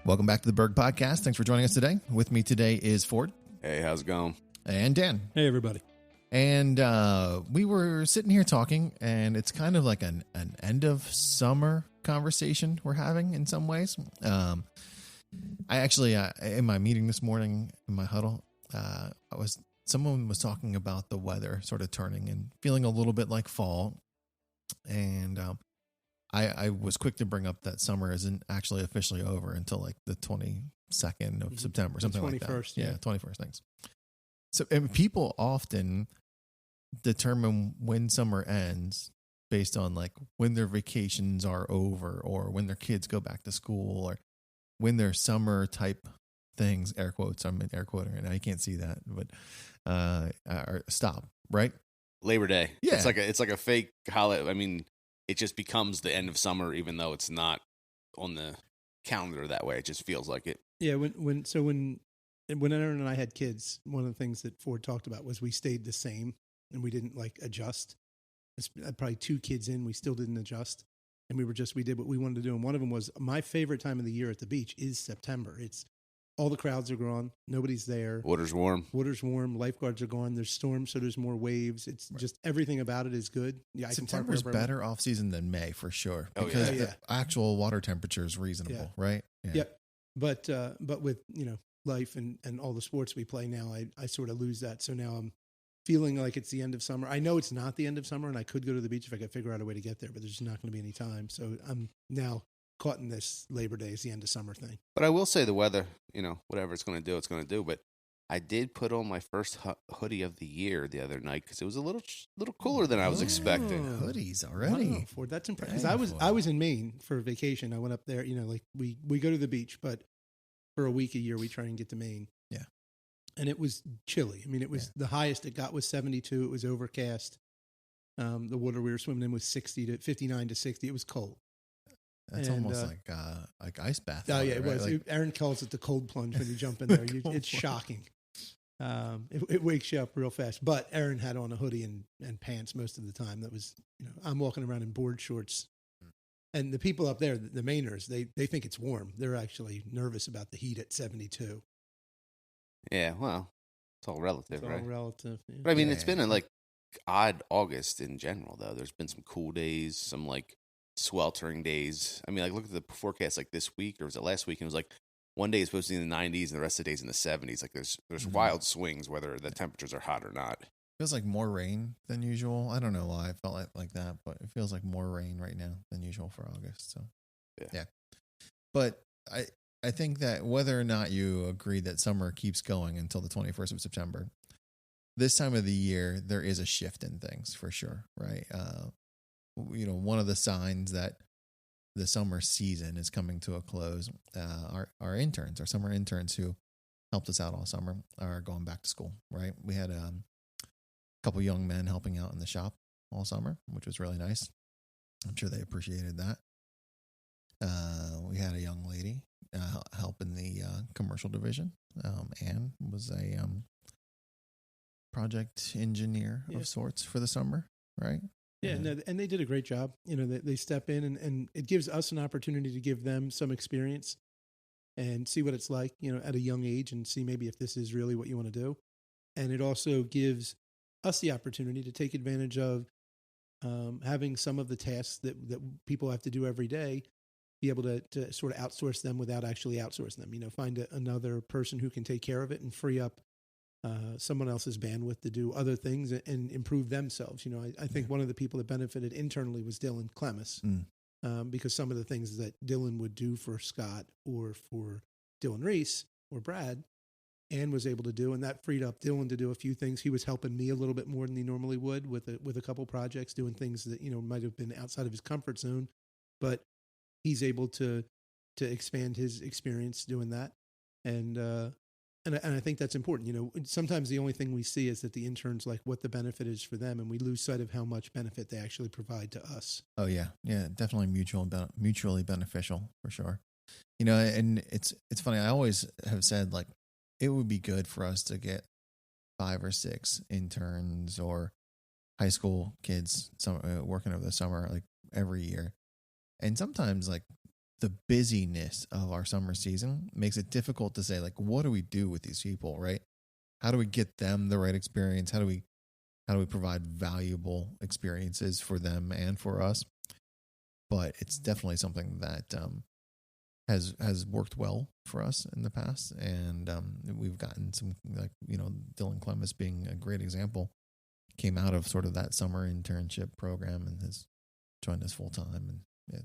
Welcome back to the Berg Podcast. Thanks for joining us today. With me today is Ford. Hey, how's it going? And Dan. Hey, everybody. And we were sitting here talking, and it's kind of like an end of summer conversation we're having in some ways. I actually, in my meeting this morning, in my huddle, someone was talking about the weather sort of turning and feeling a little bit like fall. And I was quick to bring up that summer isn't actually officially over until like the 22nd of September, something like that. 21st, Yeah, 21st, thanks. So, and people often determine when summer ends based on like when their vacations are over or when their kids go back to school or when their summer type things, air quotes, I'm in air quoting right now. You can't see that, but stop, right? Labor Day. Yeah. It's like a fake holiday. I mean, it just becomes the end of summer, even though it's not on the calendar that way. It just feels like it. Yeah, when Aaron and I had kids, one of the things that Ford talked about was we stayed the same and we didn't like adjust. Probably 2 kids in, we still didn't adjust. And we did what we wanted to do. And one of them was my favorite time of the year at the beach is September. It's all the crowds are gone. Nobody's there. Water's warm. Lifeguards are gone. There's storms, so there's more waves. It's just everything about it is good. Yeah, September's better off season than May for sure because the actual water temperature is reasonable, right? Yeah. Yep. But with life and all the sports we play now, I sort of lose that. So now I'm feeling like it's the end of summer. I know it's not the end of summer, and I could go to the beach if I could figure out a way to get there, but there's just not going to be any time. So I'm now caught in this Labor Day is the end of summer thing. But I will say the weather, whatever it's going to do, it's going to do. But I did put on my first hoodie of the year the other night because it was a little cooler than I was expecting. Hoodies already. Wow, Ford, that's impressive. Because I was in Maine for vacation. I went up there. Like we go to the beach, but for a week a year we try and get to Maine. Yeah, and it was chilly. I mean, it was the highest it got was 72. It was overcast. The water we were swimming in was 59 to 60. It was cold. That's almost like ice bath. Oh, yeah, it right? was. Aaron calls it the cold plunge when you jump in there. It's shocking. It wakes you up real fast. But Aaron had on a hoodie and pants most of the time. That was, I'm walking around in board shorts. And the people up there, the Mainers, they think it's warm. They're actually nervous about the heat at 72. Yeah, well, it's all relative, right? All relative. Yeah. But I mean, it's been a odd August in general, though. There's been some cool days, some sweltering days. I mean, look at the forecast this week, or was it last week? And it was one day is supposed to be in the 90s and the rest of the days in the 70s. There's wild swings whether the temperatures are hot or not. Feels like more rain than usual. I don't know why I felt like that, but it feels like more rain right now than usual for August. So yeah. But I think that whether or not you agree that summer keeps going until the 21st of September, this time of the year there is a shift in things for sure, right? One of the signs that the summer season is coming to a close, our interns, our summer interns who helped us out all summer are going back to school, right? We had a couple young men helping out in the shop all summer, which was really nice. I'm sure they appreciated that. We had a young lady help in the commercial division. Anne was a project engineer of sorts for the summer, right? Yeah, and they did a great job. They step in and it gives us an opportunity to give them some experience and see what it's like, at a young age and see maybe if this is really what you want to do. And it also gives us the opportunity to take advantage of having some of the tasks that people have to do every day, be able to sort of outsource them without actually outsourcing them. Find another person who can take care of it and free up someone else's bandwidth to do other things and improve themselves. I think one of the people that benefited internally was Dylan Clemis, because some of the things that Dylan would do for Scott or for Dylan Reese or Brad, Ann was able to do, and that freed up Dylan to do a few things. He was helping me a little bit more than he normally would with a couple projects, doing things that might have been outside of his comfort zone, but he's able to expand his experience doing that, and I think that's important. Sometimes the only thing we see is that the interns what the benefit is for them, and we lose sight of how much benefit they actually provide to us. Oh yeah, definitely mutually beneficial for sure. And it's funny. I always have said it would be good for us to get 5 or 6 interns or high school kids working over the summer every year, and sometimes the busyness of our summer season makes it difficult to say, like, what do we do with these people, right? How do we get them the right experience? How do we provide valuable experiences for them and for us? But it's definitely something that has worked well for us in the past, and we've gotten some, like, Dylan Clemens being a great example, came out of sort of that summer internship program and has joined us full time, and yeah,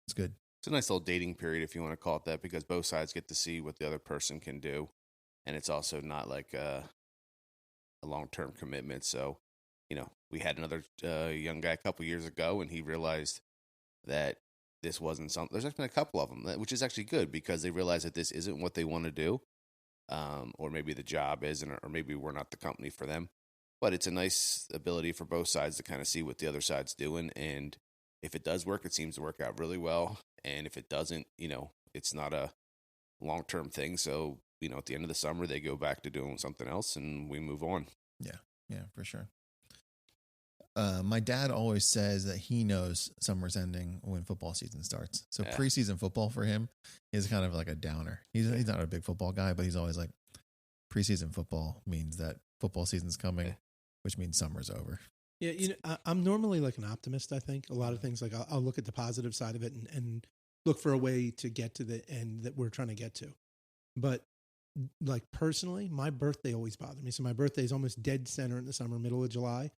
it's good. It's a nice little dating period, if you want to call it that, because both sides get to see what the other person can do, and it's also not like a long-term commitment. So, we had another young guy a couple years ago, and he realized that this wasn't something. There's actually been a couple of them, which is actually good, because they realize that this isn't what they want to do, or maybe the job isn't, or maybe we're not the company for them. But it's a nice ability for both sides to kind of see what the other side's doing, and if it does work, it seems to work out really well. And if it doesn't, it's not a long-term thing. So, at the end of the summer, they go back to doing something else, and we move on. Yeah, for sure. My dad always says that he knows summer's ending when football season starts. So preseason football for him is kind of like a downer. He's not a big football guy, but he's always like, preseason football means that football season's coming, which means summer's over. Yeah, I'm normally like an optimist, I think. A lot of things, like I'll look at the positive side of it and look for a way to get to the end that we're trying to get to. But like personally, my birthday always bothered me. So my birthday is almost dead center in the summer, middle of July.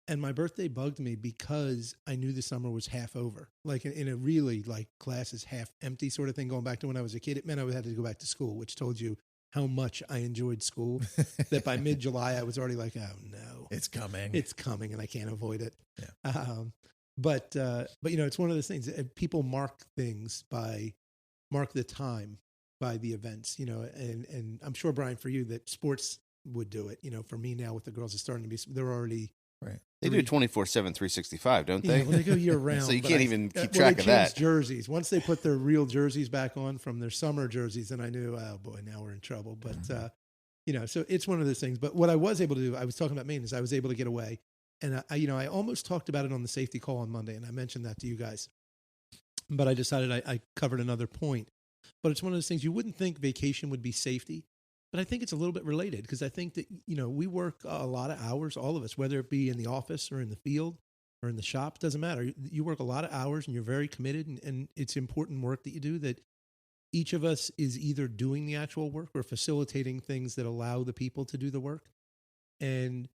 And my birthday bugged me because I knew the summer was half over. Like in a really like class is half empty sort of thing, going back to when I was a kid. It meant I had to go back to school, which told you how much I enjoyed school, that by mid-July, I was already like, oh no, it's coming, and I can't avoid it. Yeah. But it's one of those things. People mark the time by the events, and I'm sure, Brian, for you, that sports would do it. For me now, with the girls, it's starting to be, they're already right. They do 24/7, 365, don't they? Yeah, well, they go year round. So you can't even keep they track of that. Jerseys. Once they put their real jerseys back on from their summer jerseys, then I knew, oh boy, now we're in trouble. But so it's one of those things. But what I was able to do, I was talking about maintenance. I was able to get away, and I almost talked about it on the safety call on Monday, and I mentioned that to you guys. But I decided I covered another point. But it's one of those things, you wouldn't think vacation would be safety. But I think it's a little bit related, because I think that, we work a lot of hours, all of us, whether it be in the office or in the field or in the shop, doesn't matter. You work a lot of hours and you're very committed, and it's important work that you do, that each of us is either doing the actual work or facilitating things that allow the people to do the work. And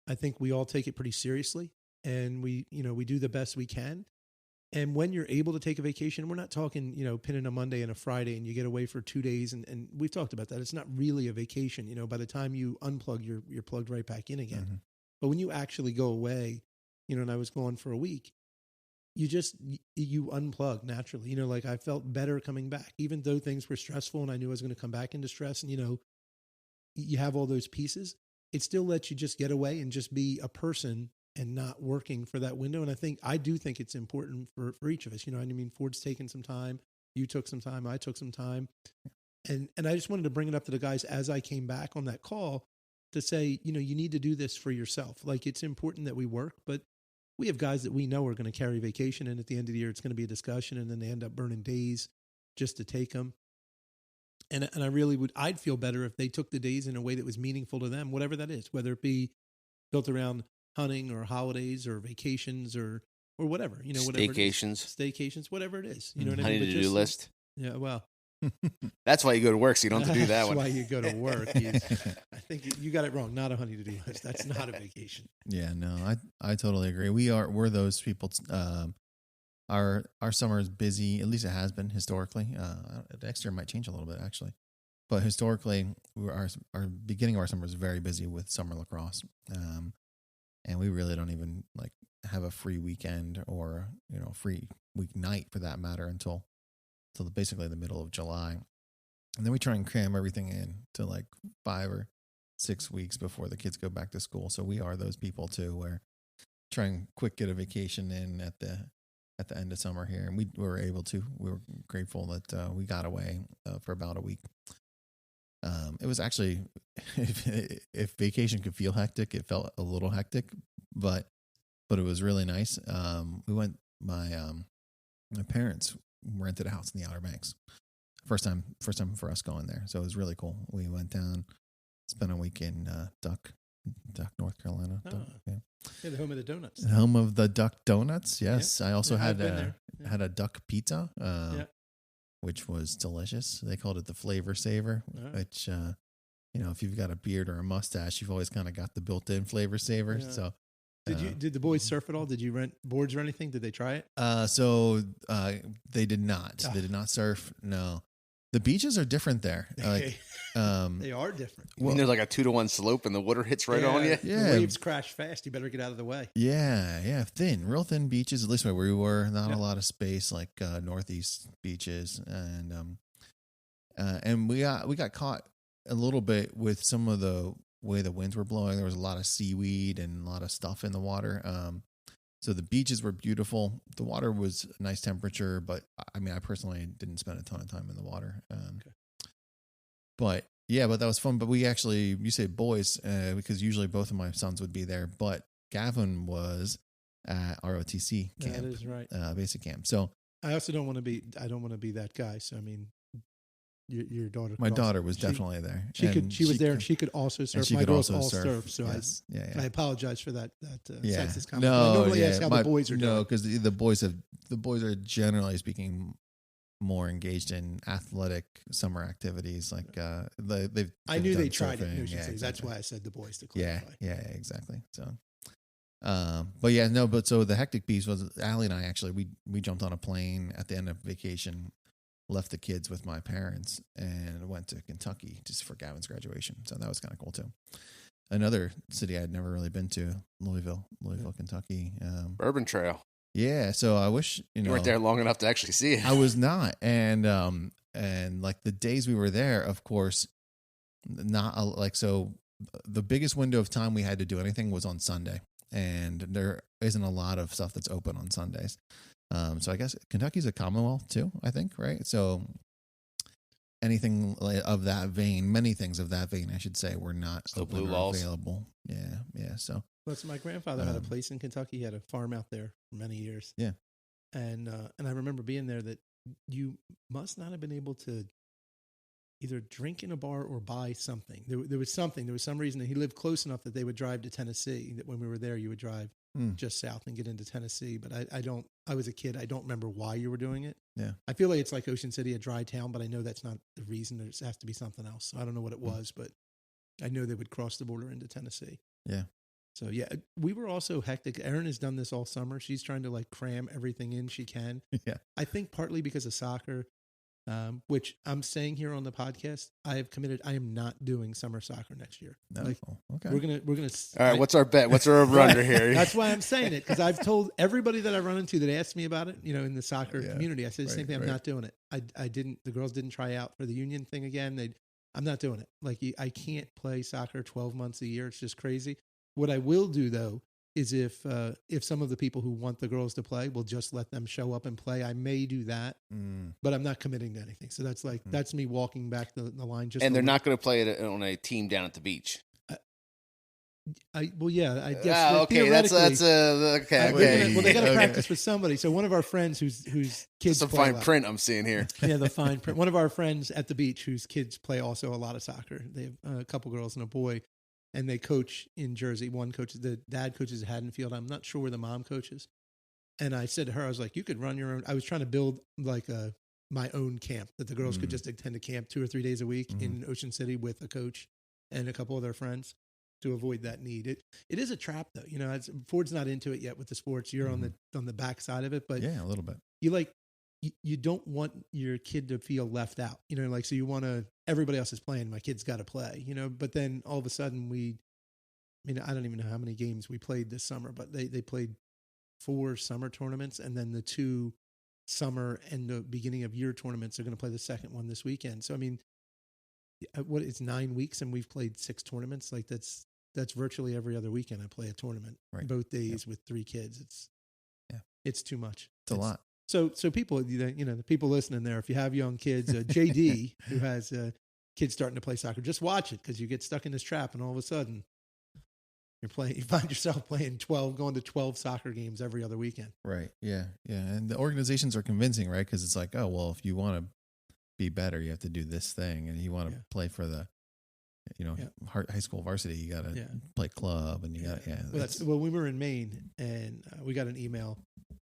I think we all take it pretty seriously, and we do the best we can. And when you're able to take a vacation, we're not talking, pinning a Monday and a Friday and you get away for 2 days. And we've talked about that. It's not really a vacation. By the time you unplug, you're plugged right back in again. Mm-hmm. But when you actually go away, and I was gone for a week, you unplug naturally. Like I felt better coming back, even though things were stressful and I knew I was going to come back into stress. And, you have all those pieces. It still lets you just get away and just be a person and not working for that window. And I do think it's important for each of us. Ford's taken some time, you took some time, I took some time. And I just wanted to bring it up to the guys as I came back on that call to say, you need to do this for yourself. Like, it's important that we work, but we have guys that we know are going to carry vacation, and at the end of the year, it's going to be a discussion, and then they end up burning days just to take them. And I really I'd feel better if they took the days in a way that was meaningful to them, whatever that is, whether it be built around hunting or holidays or vacations or whatever, whatever staycations, whatever it is, what I mean? Honey to-do list. Yeah. Well, that's why you go to work. So you don't have to do that one. That's why you go to work. I think you got it wrong. Not a honey to-do list. That's not a vacation. Yeah, no, I totally agree. We're those people. Our summer is busy. At least it has been historically. Next year might change a little bit actually, but historically, our beginning of our summer is very busy with summer lacrosse. And we really don't even like have a free weekend or, free weeknight for that matter until basically the middle of July. And then we try and cram everything in to like 5 or 6 weeks before the kids go back to school. So we are those people too, where try and quick get a vacation in at the end of summer here. And we were able to. We were grateful that we got away for about a week. It was actually, if vacation could feel hectic, it felt a little hectic, but it was really nice. We went, my parents rented a house in the Outer Banks. First time for us going there. So it was really cool. We went down, spent a week in Duck, North Carolina. Oh. Duck, yeah. Yeah, the home of the donuts. The home of the Duck Donuts. Yes. I also Yeah, I've had been there. Yeah. had a duck pizza, which was delicious. They called it the Flavor Saver, which, if you've got a beard or a mustache, you've always kind of got the built-in Flavor Saver. Yeah. So Did the boys surf at all? Did you rent boards or anything? Did they try it? So they did not. They did not surf. No. The beaches are different there. Like, they are different. I mean, there's like a 2-to-1 slope and the water hits right on you. Yeah. The waves crash fast. You better get out of the way. Yeah. Real thin beaches, at least where we were. Not a lot of space like northeast beaches. And we got caught a little bit with some of the way the winds were blowing. There was a lot of seaweed and a lot of stuff in the water. So the beaches were beautiful. The water was a nice temperature, but I mean, I personally didn't spend a ton of time in the water. But that was fun. But we actually, you say boys, because usually both of my sons would be there, but Gavin was at ROTC camp. That is right. Basic camp. So I also don't want to be that guy. So, I mean, your daughter. My daughter was definitely there. She was there, and she could also surf. My girls all surf, so yes. I apologize for that. Sexist comment. No, I normally ask how the boys are doing. No, because the boys are generally speaking more engaged in athletic summer activities. Like they've. I knew they tried surfing. it. Exactly. That's why I said the boys to clarify. Yeah, exactly. So. So the hectic piece was Allie and I actually we jumped on a plane at the end of vacation, left the kids with my parents, and went to Kentucky just for Gavin's graduation. So that was kind of cool too. Another city I'd never really been to, Louisville, Kentucky. Bourbon Trail. Yeah, so I wish you weren't there long enough to actually see it. I was not, and like the days we were there, of course, not like so. The biggest window of time we had to do anything was on Sunday, and there isn't a lot of stuff that's open on Sundays. So I guess Kentucky's a Commonwealth too, I think, right? So anything of that vein, many things of that vein, I should say, were not open or available. Yeah. So listen, my grandfather had a place in Kentucky. He had a farm out there for many years. Yeah. And I remember being there that you must not have been able to either drink in a bar or buy something. There was some reason that he lived close enough that they would drive to Tennessee, that when we were there, you would drive just south and get into Tennessee. But I was a kid. I don't remember why you were doing it. Yeah. I feel like it's like Ocean City, a dry town, but I know that's not the reason. There has to be something else. So I don't know what it was, but I know they would cross the border into Tennessee. Yeah. So yeah, we were also hectic. Erin has done this all summer. She's trying to like cram everything in she can. Yeah. I think partly because of soccer, which I'm saying here on the podcast, I have committed. I am not doing summer soccer next year. No. Okay. We're gonna. All right. What's our bet? What's our over-under here? That's why I'm saying it, because I've told everybody that I run into that asked me about it, in the soccer community. I said the same thing. I'm not doing it. I didn't. The girls didn't try out for the union thing again. I'm not doing it. Like I can't play soccer 12 months a year. It's just crazy. What I will do though is if some of the people who want the girls to play will just let them show up and play, I may do that, but I'm not committing to anything. So that's that's me walking back the line. And they're not going to play it on a team down at the beach. I guess. Okay, that's okay. Well, they got to practice with somebody. So one of our friends whose kids some fine print I'm seeing here. Yeah, the fine print. One of our friends at the beach whose kids play also a lot of soccer. They have a couple girls and a boy. And they coach in Jersey. One coaches, the dad coaches at Haddonfield. I'm not sure where the mom coaches. And I said to her, I was like, you could run your own. I was trying to build like my own camp that the girls could just attend a camp 2 or 3 days a week in Ocean City with a coach and a couple of their friends to avoid that need. It is a trap though. Ford's not into it yet with the sports. You're on the back side of it, but yeah, a little bit. You don't want your kid to feel left out, so you want to, everybody else is playing, my kid's got to play, but then all of a sudden I don't even know how many games we played this summer, but they played 4 summer tournaments, and then the 2 summer and the beginning of year tournaments are going to play the second one this weekend. So, it's 9 weeks and we've played 6 tournaments. Like that's virtually every other weekend I play a tournament, both days with 3 kids. It's too much. It's a lot. So people, the people listening there, if you have young kids, JD, who has kids starting to play soccer, just watch it, because you get stuck in this trap and all of a sudden You find yourself playing going to 12 soccer games every other weekend. Right. Yeah. Yeah. And the organizations are convincing, right? Because it's like, oh, well, if you want to be better, you have to do this thing. And you want to play for the, high school varsity, you got to play club and you got, Well, we were in Maine and we got an email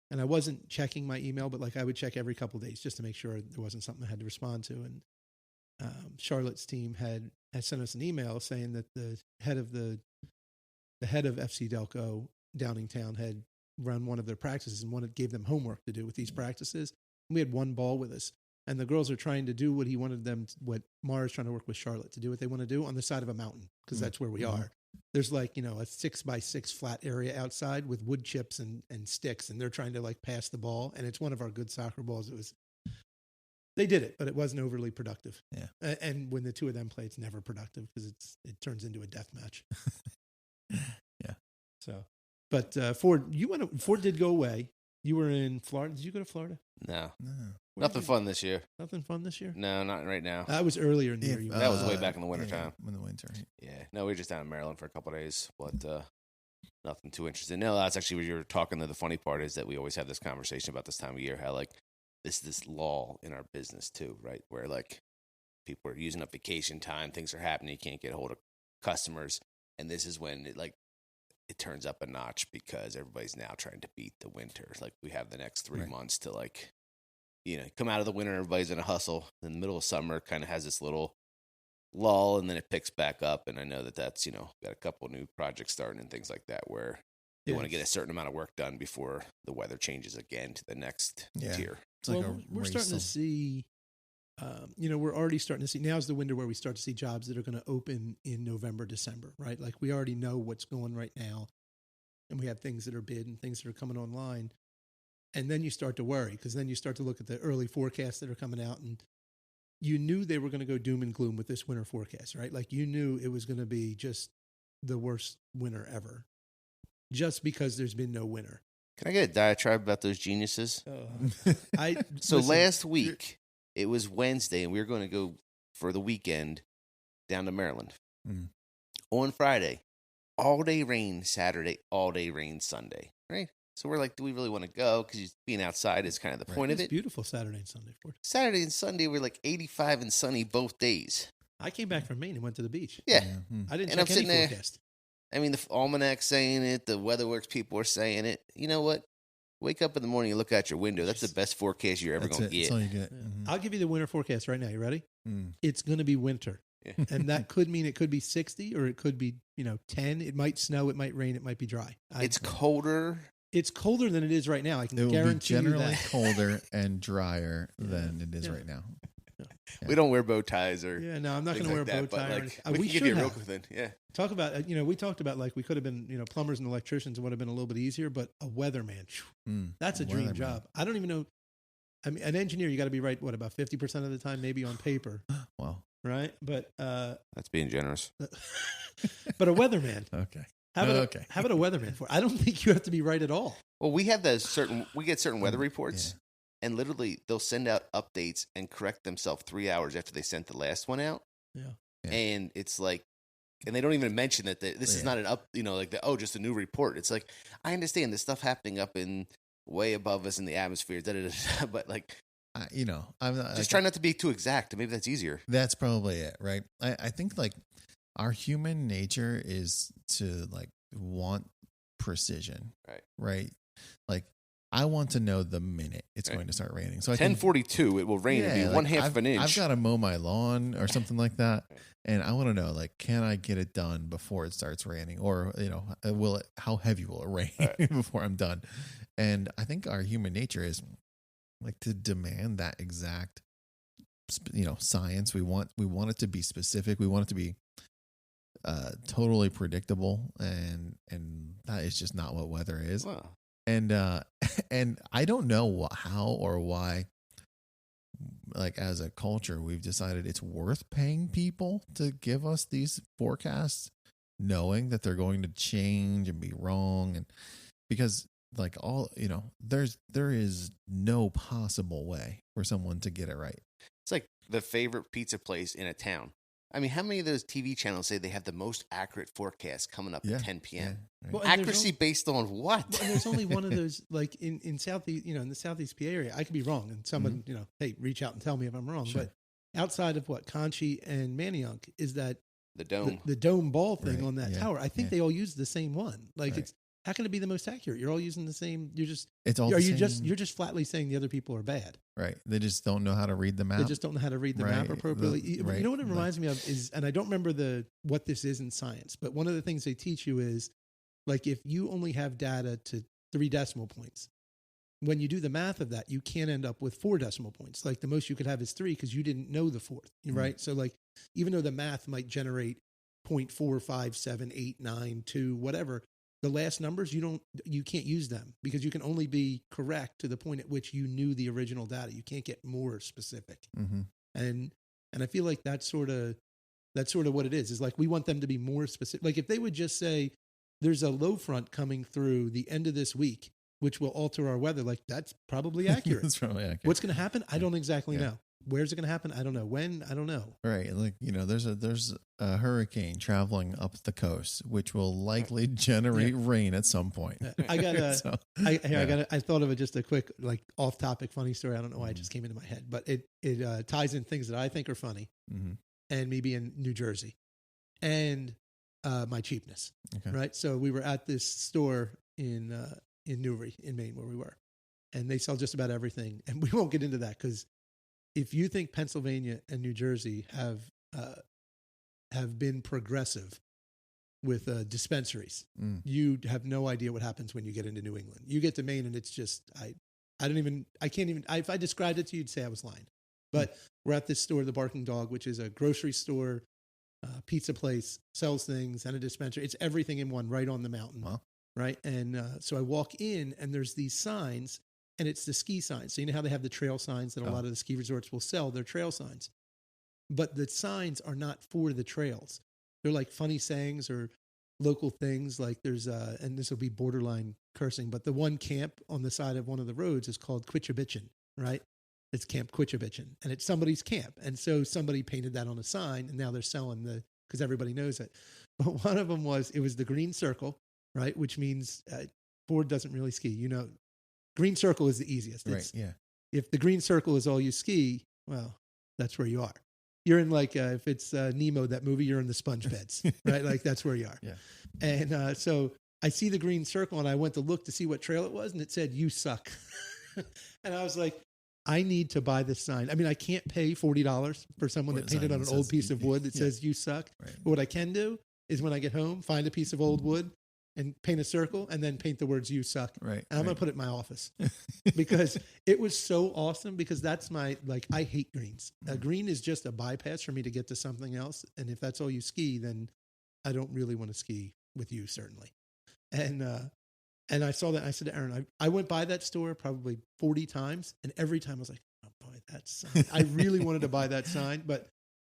and I wasn't checking my email, but like I would check every couple of days just to make sure there wasn't something I had to respond to. And Charlotte's team had sent us an email saying that the head of FC Delco Downingtown had run one of their practices and gave them homework to do with these practices. And we had one ball with us. And the girls are trying to do what he wanted them, what Mara's trying to work with Charlotte to do, what they want to do on the side of a mountain, because that's where we are. There's like, a 6x6 flat area outside with wood chips and sticks, and they're trying to like pass the ball. And it's one of our good soccer balls. They did it, but it wasn't overly productive. Yeah. And when the two of them play, it's never productive because it turns into a death match. Yeah. So, but Ford did go away. You were in Florida. Did you go to Florida? No. Nothing fun this year. Nothing fun this year? No, not right now. That was earlier in the year. That was way back in the wintertime. In the winter. Yeah. No, we were just down in Maryland for a couple of days, but nothing too interesting. No, that's actually what you're talking to. The funny part is that we always have this conversation about this time of year, how like this lull in our business too, right? Where like people are using up vacation time, things are happening, you can't get a hold of customers. And this is when it turns up a notch because everybody's now trying to beat the winter. Like we have the next 3 months to like, come out of the winter, everybody's in a hustle. In the middle of summer kind of has this little lull and then it picks back up. And I know that's, got a couple new projects starting and things like that where they want to get a certain amount of work done before the weather changes again to the next tier. It's like we're starting to see, we're already starting to see, now's the window where we start to see jobs that are going to open in November, December, right? Like we already know what's going right now and we have things that are bid and things that are coming online. And then you start to worry because then you start to look at the early forecasts that are coming out and you knew they were going to go doom and gloom with this winter forecast, right? Like you knew it was going to be just the worst winter ever just because there's been no winter. Can I get a diatribe about those geniuses? Last week, it was Wednesday, and we were going to go for the weekend down to Maryland. Mm. On Friday, all day rain Saturday, all day rain Sunday, right? So we're like, do we really want to go? Because being outside is kind of the point of it. It's beautiful Saturday and Sunday. Saturday and Sunday, we're like 85 and sunny both days. I came back from Maine and went to the beach. Yeah. I didn't check any forecast. I mean, the almanac's saying it. The WeatherWorks people are saying it. You know what? Wake up in the morning and look out your window. That's the best forecast you're ever going to get. That's all you get. Yeah. I'll give you the winter forecast right now. You ready? It's going to be winter. Yeah. And that could mean it could be 60 or it could be, 10. It might snow. It might rain. It might be dry. It's colder. It's colder than it is right now. I can guarantee you that. It will be generally that. colder and drier than it is right now. We don't wear bow ties or no, I'm not going to wear a bow tie. Like, we can give you a real quick thing. Yeah. Talk about we talked about like we could have been plumbers and electricians. It would have been a little bit easier, but a weatherman, that's a dream job. I don't even know. I mean, an engineer, you got to be right. What about 50% of the time, maybe on paper? Wow. Right, but that's being generous. But a weatherman. Okay. How about a weatherman? I don't think you have to be right at all. Well, we get certain weather reports. Yeah. And literally, they'll send out updates and correct themselves 3 hours after they sent the last one out. Yeah. And it's like, and they don't even mention that this is not an just a new report. It's like, I understand this stuff happening up in way above us in the atmosphere, but like, I'm not, just try not to be too exact. Maybe that's easier. That's probably it, right? I think like our human nature is to like want precision, right? Like, I want to know the minute it's going to start raining. So 10:42, it will rain. It'll be like 1/2 of an inch. I've got to mow my lawn or something like that, and I want to know, like, can I get it done before it starts raining, or how heavy will it rain before I'm done? And I think our human nature is like to demand that exact, science. We want it to be specific. We want it to be totally predictable, and that is just not what weather is. Wow. And I don't know how or why, like as a culture, we've decided it's worth paying people to give us these forecasts, knowing that they're going to change and be wrong. And because like there is no possible way for someone to get it right. It's like the favorite pizza place in a town. I mean, how many of those TV channels say they have the most accurate forecast coming up at 10 p.m.? Yeah, right. Well, and there's Accuracy based on what? And there's only one of those, like in Southeast, in the Southeast PA area. I could be wrong, and someone, hey, reach out and tell me if I'm wrong. Sure. But outside of what Conchie and Manayunk is that The dome. the dome ball thing Right, on that yeah, tower. I think yeah. they all use the same one. Like Right. it's how can it be the most accurate? You're all using the same. It's all Are the you same, you're just flatly saying the other people are bad. right. They just don't know how to read the map. They just don't know how to read the map Right, appropriately. the- You right, know what it like- reminds me of is, and I don't remember what this is in science, but one of the things they teach you is like if you only have data to 3 decimal points, when you do the math of that, you can't end up with 4 decimal points. Like the most you could have is 3 because you didn't know the 4th, right? So like even though the math might generate 0.457892 whatever, the last numbers you can't use them because you can only be correct to the point at which you knew the original data. You can't get more specific. Mhm. And I feel like that's sort of what it is like we want them to be more specific. Like if they would just say there's a low front coming through the end of this week which will alter our weather, like that's probably accurate. That's probably accurate. What's going to happen? I don't exactly Yeah. know. Where's it going to happen? I don't know. When? I don't know. Right, like there's a hurricane traveling up the coast, which will likely generate rain at some point. I got a, So, I thought of just a quick like off topic funny story. I don't know why it just came into my head, but it ties in things that I think are funny mhm. and me being New Jersey and my cheapness. Okay. Right. So we were at this store in Newry in Maine where we were, and they sell just about everything. And we won't get into that because if you think Pennsylvania and New Jersey have been progressive with dispensaries, you have no idea what happens when you get into New England. You get to Maine and it's just, if I described it to you, you'd say I was lying. But we're at this store, the Barking Dog, which is a grocery store, pizza place, sells things, and a dispensary. It's everything in one right on the mountain. Wow. Right. And so I walk in and there's these signs, and it's the ski signs. So you know how they have the trail signs that a lot of the ski resorts will sell, their trail signs. But the signs are not for the trails. They're like funny sayings or local things. Like there's and this will be borderline cursing, but the one camp on the side of one of the roads is called Quitchabitchin, right? It's Camp Quitchabitchin, and it's somebody's camp. And so somebody painted that on a sign, and now they're selling because everybody knows it. But one of them was the green circle, right? Which means Ford doesn't really ski. Green circle is the easiest. Right. Yeah. If the green circle is all you ski, well, that's where you are. You're in like, if it's Nemo, that movie, you're in the sponge beds, right? Like that's where you are. Yeah. And so I see the green circle and I went to look to see what trail it was and it said, "You suck." And I was like, I need to buy this sign. I mean, I can't pay $40 for someone that painted on an old piece of wood that says "You suck." Right. But what I can do is when I get home, find a piece of old wood and paint a circle and then paint the words "You suck." Right. And I'm going to put it in my office because it was so awesome because that's I hate greens. Green is just a bypass for me to get to something else. And if that's all you ski, then I don't really want to ski with you, certainly. And I saw that. And I said to Aaron, I went by that store probably 40 times. And every time I was like, I'll buy that sign. I really wanted to buy that sign, but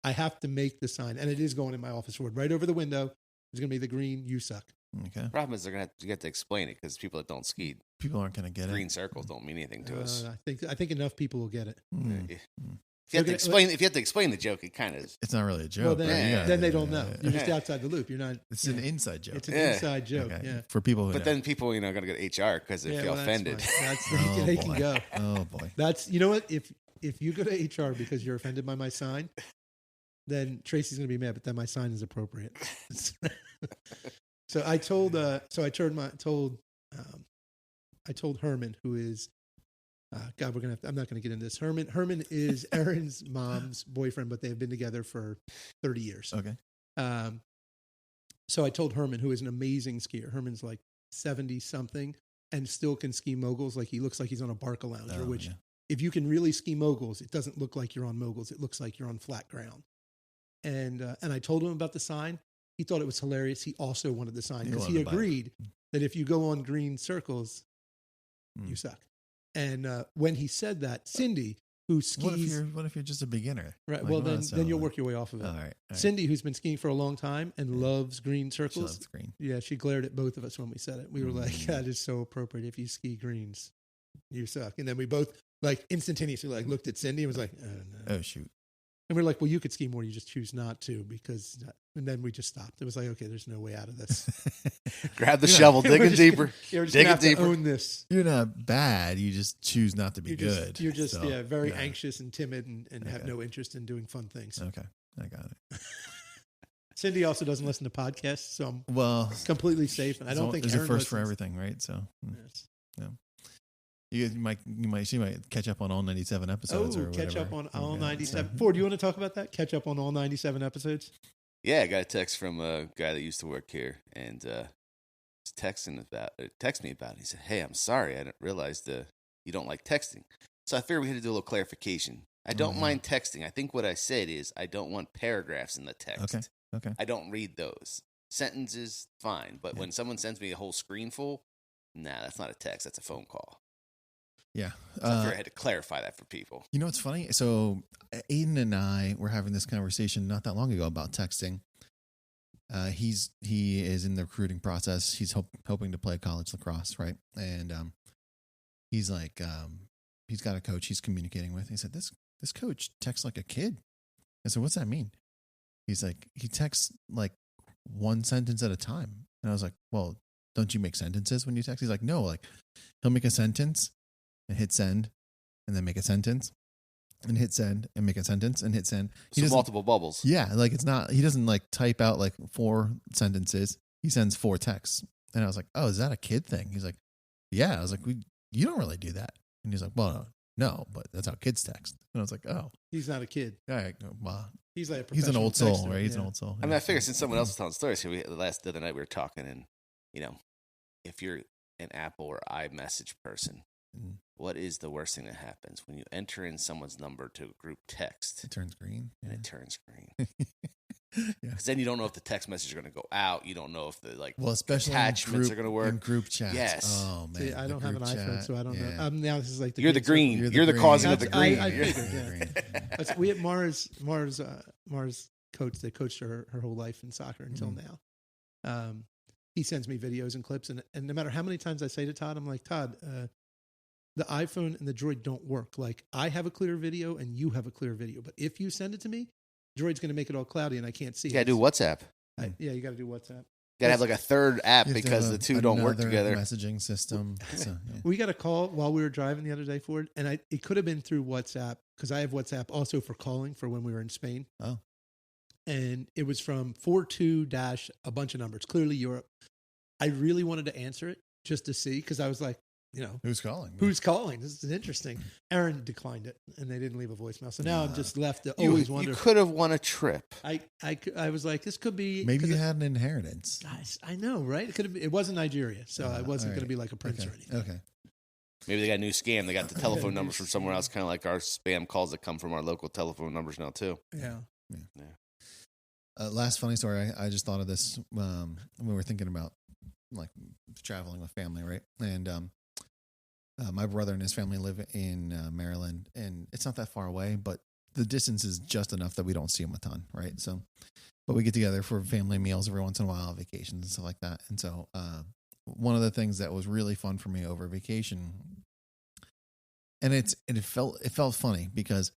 I have to make the sign. And it is going in my office board right over the window. It's going to be the green "You suck." Okay. Problem is, you have to explain it because people that don't ski, People aren't going to get green it. circles don't mean anything to us. I think enough people will get it. If you have to explain the joke, it kind of is. It's not really a joke. Well, but then they don't know. You're yeah. just outside the loop. You're not. It's an inside joke. It's an Yeah. inside joke. Okay. Yeah. For people who But know. then people, are going to go to HR because they feel well, offended. That's Oh, they boy. can go. Oh boy. That's you know what if you go to HR because you're offended by my sign, then Tracy's going to be mad. But then my sign is appropriate. So I told I told Herman, who is God, I'm not going to get into this. Herman is Erin's mom's boyfriend, but they have been together for 30 years. Okay. So I told Herman, who is an amazing skier. Herman's like 70 something and still can ski moguls. Like he looks like he's on a Barca Lounger, which if you can really ski moguls, it doesn't look like you're on moguls. It looks like you're on flat ground. And I told him about the sign. He thought it was hilarious. He also wanted the sign because he agreed that if you go on green circles, you suck. And when he said that, Cindy, who skis, what if you're just a beginner? right? Like, well, then you'll work your way off of it. All right. Cindy, who's been skiing for a long time and loves green She circles. loves green. Yeah, she glared at both of us when we said it. We were like, "That is so appropriate. If you ski greens, you suck." And then we both like instantaneously looked at Cindy and was like, "Oh no." Oh shoot. And we're like, well, you could ski more. You just choose not to because, and then we just stopped. It was like, okay, there's no way out of this. Grab the shovel, dig it deeper. We're just dig gonna it have deeper. to own this. You're not bad. You just choose not to be good. You're just So, very anxious and timid and have Okay. no interest in doing fun things. Okay, I got it. Cindy also doesn't listen to podcasts, so I'm Well, completely safe. And I don't think there's a Aaron first for listens. everything, right? So Yes. she might catch up on all 97 episodes. or catch whatever. up on all Yeah, 97. so- Ford, do you want to talk about that? Catch up on all 97 episodes? Yeah, I got a text from a guy that used to work here, and was text me about it. He said, "Hey, I'm sorry, I didn't realize you don't like texting." So I figured we had to do a little clarification. I don't yeah. mind texting. I think what I said is I don't want paragraphs in the text. Okay. I don't read those. Sentences, fine, but when someone sends me a whole screen full, nah, that's not a text. That's a phone call. Yeah. So I figured I had to clarify that for people. You know what's funny? So Aiden and I were having this conversation not that long ago about texting. He is in the recruiting process. He's hoping to play college lacrosse, right? And he's like, he's got a coach he's communicating with. He said, "This coach texts like a kid." I said, "What's that mean?" He's like, "He texts like one sentence at a time." And I was like, "Well, don't you make sentences when you text?" He's like, "No, like he'll make a sentence and hit send, and then make a sentence and hit send and make a sentence and hit send." So multiple bubbles. Yeah, like it's not. He doesn't like type out like 4 sentences. He sends 4 texts. And I was like, "Oh, is that a kid thing?" He's like, "Yeah." I was like, "You don't really do that." And he's like, "Well, no, but that's how kids text." And I was like, "Oh, He's not a kid. all right, well, He's like a he's an old soul, professional texter, right? He's an yeah. old soul." I mean, I figured since someone else was telling stories here, the other night we were talking, and if you're an Apple or iMessage person, Mm. what is the worst thing that happens when you enter in someone's number to a group text It turns green. and it turns green? Yeah. Because then you don't know if the text messages are going to go out. You don't know if the Well, especially attachments in are going to work. in group chats. Yes. Oh man. See, I don't have an iPhone, so I don't know. Now this is like the You're the green green. circle. You're the causing of the That's- green. I You're- figured, yeah. That's- we had Mars coach. They coached her whole life in soccer until now. He sends me videos and clips, and no matter how many times I say to Todd, I'm like, "Todd, the iPhone and the Droid don't work. Like I have a clear video and you have a clear video, but if you send it to me, Droid's going to make it all cloudy and I can't see You it." got to do WhatsApp. Yeah, you got to do WhatsApp. Got to have like a third app You have to because have the two don't work another together. Messaging system. So, yeah. We got a call while we were driving the other day, Ford, and it could have been through WhatsApp because I have WhatsApp also for calling for when we were in Spain. Oh. And it was from 42 dash a bunch of numbers, clearly Europe. I really wanted to answer it just to see because I was like, Who's calling? who's calling? This is interesting. Aaron declined it, and they didn't leave a voicemail. So now I'm just left to always You wonder. could have won a trip. I was like, this could be Maybe 'cause you it- had an inheritance. Guys, I know, right? It could have. It wasn't Nigeria, so it wasn't all going to right. be like a prince Okay. or anything. Okay. Maybe they got a new scam. They got the telephone new numbers from somewhere else, kind of like our spam calls that come from our local telephone numbers now too. Yeah. Last funny story. I just thought of this when we were thinking about like traveling with family, right? And my brother and his family live in Maryland, and it's not that far away, but the distance is just enough that we don't see them a ton, right? So, but we get together for family meals every once in a while, vacations and stuff like that. And so, one of the things that was really fun for me over vacation, and it felt funny because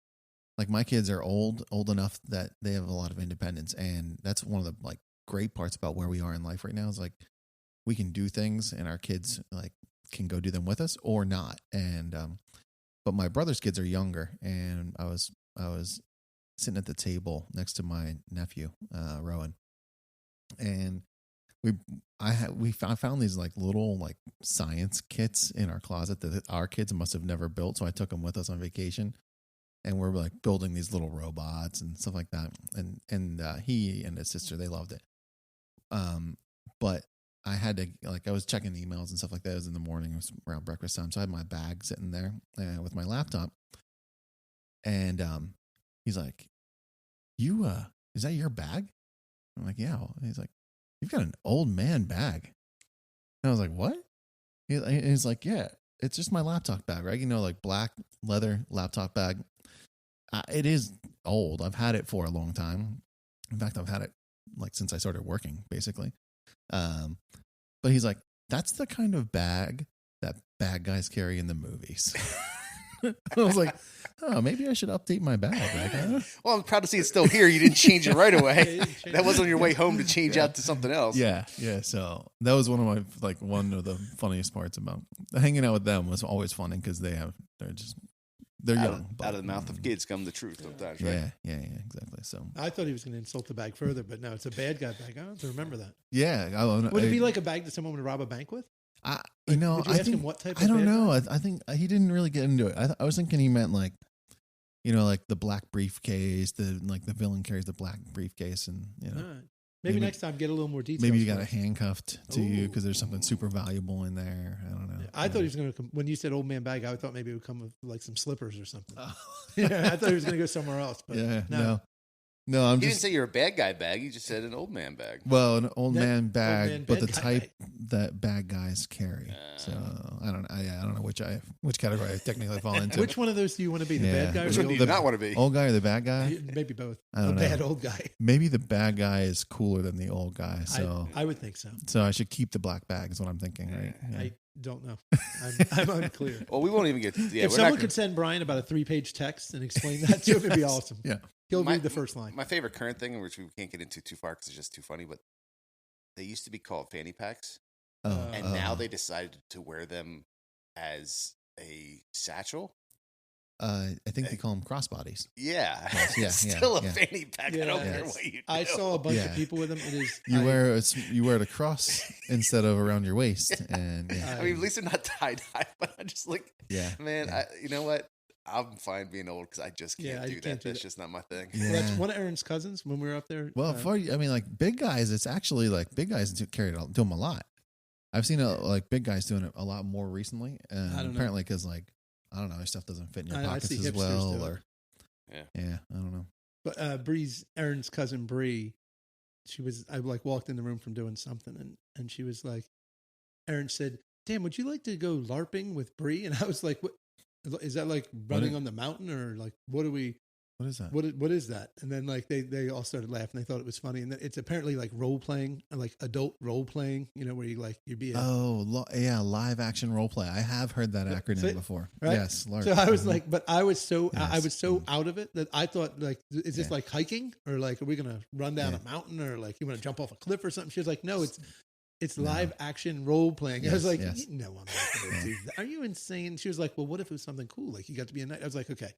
like my kids are old enough that they have a lot of independence, and that's one of the like great parts about where we are in life right now is like we can do things and our kids like can go do them with us or not. And but my brother's kids are younger, and I was sitting at the table next to my nephew Rowan, and I found these like little like science kits in our closet that our kids must have never built, so I took them with us on vacation. And we're like building these little robots and stuff like that. And he and his sister, they loved it. But I had to I was checking emails and stuff like that. It was in the morning. It was around breakfast time. So I had my bag sitting there with my laptop. And he's like, is that your bag? I'm like, yeah. And he's like, you've got an old man bag. And I was like, what? He's like, yeah, it's just my laptop bag, right? Like black leather laptop bag. It is old. I've had it for a long time. In fact, I've had it like since I started working, basically. But he's like, that's the kind of bag that bad guys carry in the movies. I was like, oh, maybe I should update my bag. Like, Well, I'm proud to see it's still here. You didn't change it right away. That was on your way home to change out to something else. yeah. So that was one of the funniest parts about hanging out with them. Was always funny because they're young. Out of the mouth of kids come the truth sometimes, right? Yeah, exactly. So I thought he was going to insult the bag further, but no, it's a bad guy bag. I don't have to remember that. yeah, Would it be like a bag that someone would rob a bank with? Would you ask him what type of I don't bad know. guy? I think he didn't really get into it. I was thinking he meant like, like the black briefcase, the villain carries the black briefcase, and All right. Maybe next time get a little more details. maybe you for got it us. handcuffed to you because there's something super valuable in there. I don't know. Yeah, I thought he was going to come. When you said old man bag, I thought maybe it would come with like some slippers or something. Oh. Yeah, I thought he was going to go somewhere else. But Yeah, no. no. I'm You just didn't say you're a bad guy bag. You just said an old man bag. an old That- man bag, man but the bad guy type that bad guys carry. So I don't know which category I technically fall into. Which one of those do you want to be? The Yeah. bad guy or Which the one do old you guy? not want to be? Old guy or the bad guy? Maybe both. I don't A know. bad old guy. Maybe the bad guy is cooler than the old guy. So I would think so. so I should keep the black bag is what I'm thinking, right? Yeah. I don't know. I'm unclear. Well, we won't even get. Yeah, If we're someone not could send Brian about a 3-page text and explain that to him, it'd be Yes. awesome. Yeah. He'll My- read the first line. My favorite current thing, which we can't get into too far because it's just too funny, but they used to be called fanny packs, and now they decided to wear them as a satchel. I think they call them crossbodies. Yeah, Yes, yeah, it's yeah, still a yeah. fanny pack. I Yeah. don't care Yes. what you do. I saw a bunch Yeah. of people with them. It is You I- wear it across instead of around your waist, and yeah, I mean, at least they're not tie dye, but I'm just like, yeah, man, yeah. you know what? I'm fine being old because I just can't Yeah, I do can't that. do That's that. just not my thing. Yeah. Well, that's one of Aaron's cousins when we were up there. Well, like big guys, it's actually like big guys do them a lot. I've seen like big guys doing it a lot more recently, and I don't know. apparently because like I don't know, their stuff doesn't fit in your I pockets see as hipsters well, do it. or yeah, I don't know. But Aaron's cousin Bree, I like walked in the room from doing something, and she was like, Aaron said, "Damn, would you like to go LARPing with Bree?" And I was like, "What is that like running on the mountain or like what do we?" What is that? What is that? And then like they all started laughing. They thought it was funny, and then it's apparently like role playing, like adult role playing. Where you be. Live action role play. I have heard that acronym See? before. Right? Yes, LARP. So I was Mhm. like, but I was so Yes. out of it that I thought like, is this Yeah. like hiking or like are we gonna run down Yeah. a mountain or like you want to jump off a cliff or something? She was like, no, it's No. live action role playing. I was Yes, like, yes. no, I'm not gonna do that. Are you insane? She was like, well, what if it was something cool? Like you got to be a knight. I was like, okay,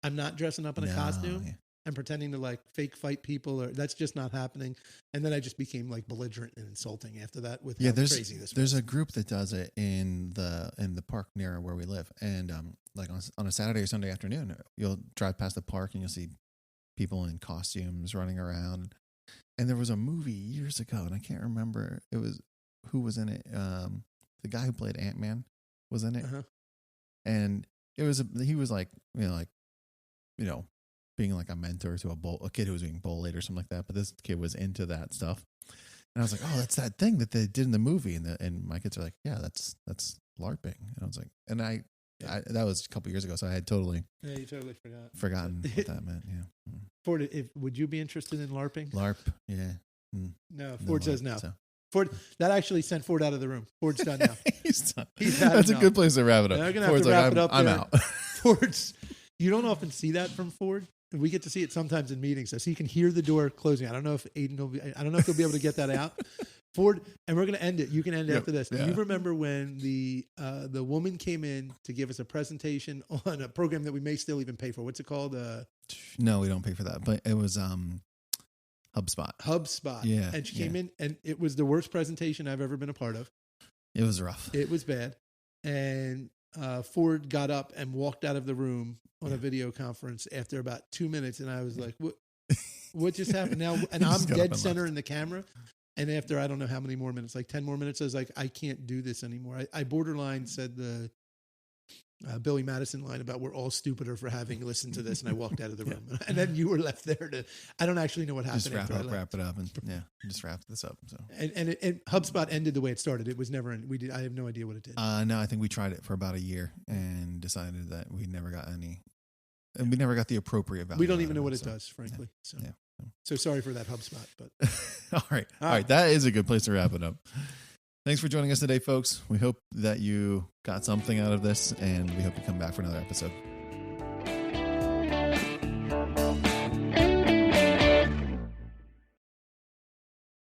I'm not dressing up in a No, costume yeah. and pretending to like fake fight people, or that's just not happening. And then I just became like belligerent and insulting after that with how crazy this there's was. a group that does it in the park near where we live, and like on a Saturday or Sunday afternoon, you'll drive past the park and you'll see people in costumes running around. And there was a movie years ago, and I can't remember who was in it. The guy who played Ant-Man was in it, Uh-huh. and he was like being like a mentor to a kid who was being bullied or something like that. But this kid was into that stuff, and I was like, "Oh, that's that thing that they did in the movie." And my kids are like, "Yeah, that's LARPing." And I was like, and I that was a couple years ago, so I had totally Yeah, you totally forgot. forgotten what that meant. Yeah, Ford, would you be interested in LARPing? LARP. Yeah, No, Ford says LARP, no. so. Ford, that actually sent Ford out of the room. Ford's done now. He's done. He's had That's a enough. good place to wrap it up. They're gonna have Ford's to like, wrap it up I'm there. out. Ford's, you don't often see that from Ford. We get to see it sometimes in meetings, so you can hear the door closing. I don't know if Aiden I don't know if he'll be able to get that out. Ford, and we're going to end it. You can end it Yep, after this. yeah. You remember when the woman came in to give us a presentation on a program that we may still even pay for? What's it called? No, we don't pay for that, but it was HubSpot. HubSpot. Yeah, And she came yeah. in, and it was the worst presentation I've ever been a part of. It was rough. It was bad. And Ford got up and walked out of the room on a video conference after about 2 minutes. And I was like, what just happened now? And He I'm just got up dead and center left. in the camera. And after I don't know how many more minutes, like 10 more minutes, I was like, I can't do this anymore. I borderline said the Billy Madison line about we're all stupider for having listened to this. And I walked out of the room. And then you were left there I don't actually know what happened. Just wrap after I left. it up, and just wrap this up. So And HubSpot ended the way it started. It was never, I have no idea what it did. no, I think we tried it for about a year and decided that we never got and we never got the appropriate value. We don't out even of know what it so. does, frankly. Yeah. So sorry for that HubSpot, but All right. That is a good place to wrap it up. Thanks for joining us today, folks. We hope that you got something out of this, and we hope you come back for another episode.